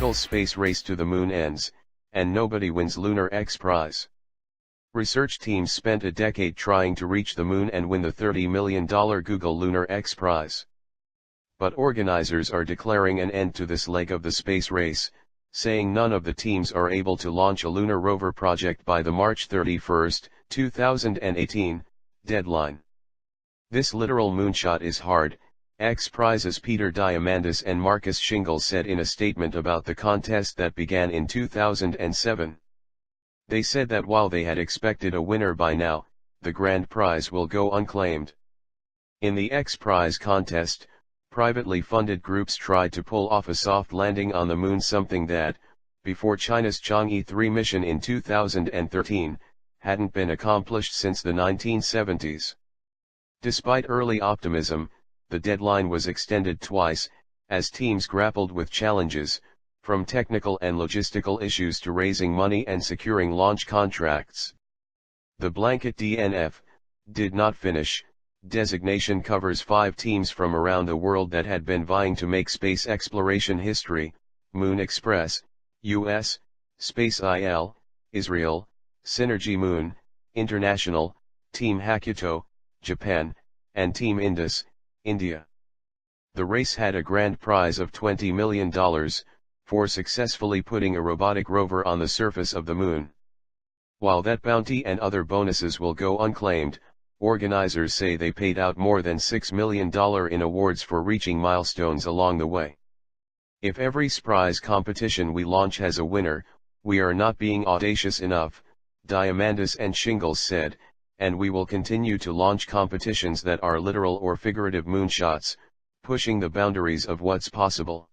Shingle's space race to the moon ends, and nobody wins Lunar X Prize. Research teams spent a decade trying to reach the moon and win the $30 million Google Lunar X Prize. But organizers are declaring an end to this leg of the space race, saying none of the teams are able to launch a lunar rover project by the March 31, 2018, deadline. This literal moonshot is hard, X Prize's Peter Diamandis and Marcus Shingles said in a statement about the contest that began in 2007. They said that while they had expected a winner by now, the grand prize will go unclaimed. In the X Prize contest, privately funded groups tried to pull off a soft landing on the moon, something that, before China's Chang'e 3 mission in 2013, hadn't been accomplished since the 1970s. Despite early optimism, the deadline was extended twice, as teams grappled with challenges, from technical and logistical issues to raising money and securing launch contracts. The blanket DNF did not finish designation covers 5 teams from around the world that had been vying to make space exploration history: Moon Express, US, Space IL, Israel, Synergy Moon, International, Team Hakuto, Japan, and Team Indus, India. The race had a grand prize of $20 million, for successfully putting a robotic rover on the surface of the moon. While that bounty and other bonuses will go unclaimed, organizers say they paid out more than $6 million in awards for reaching milestones along the way. If every prize competition we launch has a winner, we are not being audacious enough, Diamandis and Shingles said, and we will continue to launch competitions that are literal or figurative moonshots, pushing the boundaries of what's possible.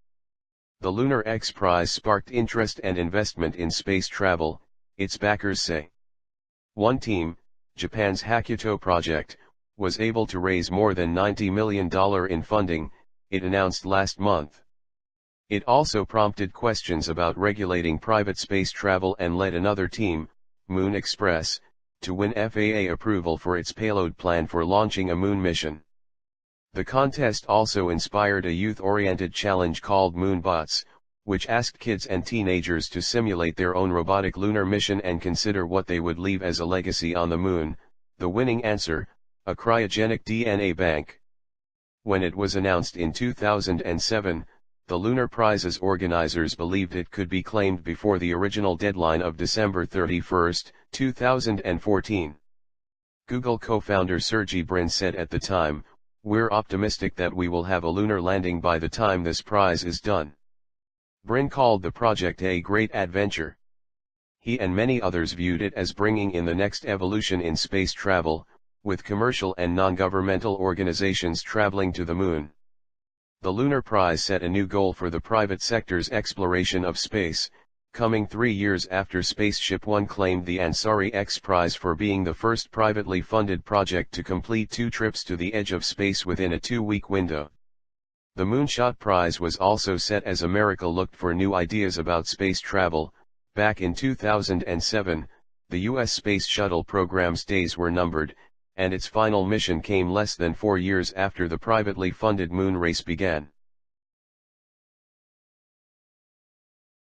The Lunar X Prize sparked interest and investment in space travel, its backers say. One team, Japan's Hakuto project, was able to raise more than $90 million in funding, it announced last month. It also prompted questions about regulating private space travel and led another team, Moon Express, to win FAA approval for its payload plan for launching a moon mission. The contest also inspired a youth-oriented challenge called Moonbots, which asked kids and teenagers to simulate their own robotic lunar mission and consider what they would leave as a legacy on the moon. The winning answer: a cryogenic DNA bank. When it was announced in 2007, the Lunar Prize's organizers believed it could be claimed before the original deadline of December 31, 2014. Google co-founder Sergey Brin said at the time, "We're optimistic that we will have a lunar landing by the time this prize is done." Brin called the project a great adventure. He and many others viewed it as bringing in the next evolution in space travel, with commercial and non-governmental organizations traveling to the moon. The Lunar Prize set a new goal for the private sector's exploration of space, coming 3 years after Spaceship One claimed the Ansari X Prize for being the first privately funded project to complete 2 trips to the edge of space within a 2-week window. The Moonshot Prize was also set as America looked for new ideas about space travel. Back in 2007, the U.S. Space Shuttle program's days were numbered, and its final mission came less than 4 years after the privately funded moon race began.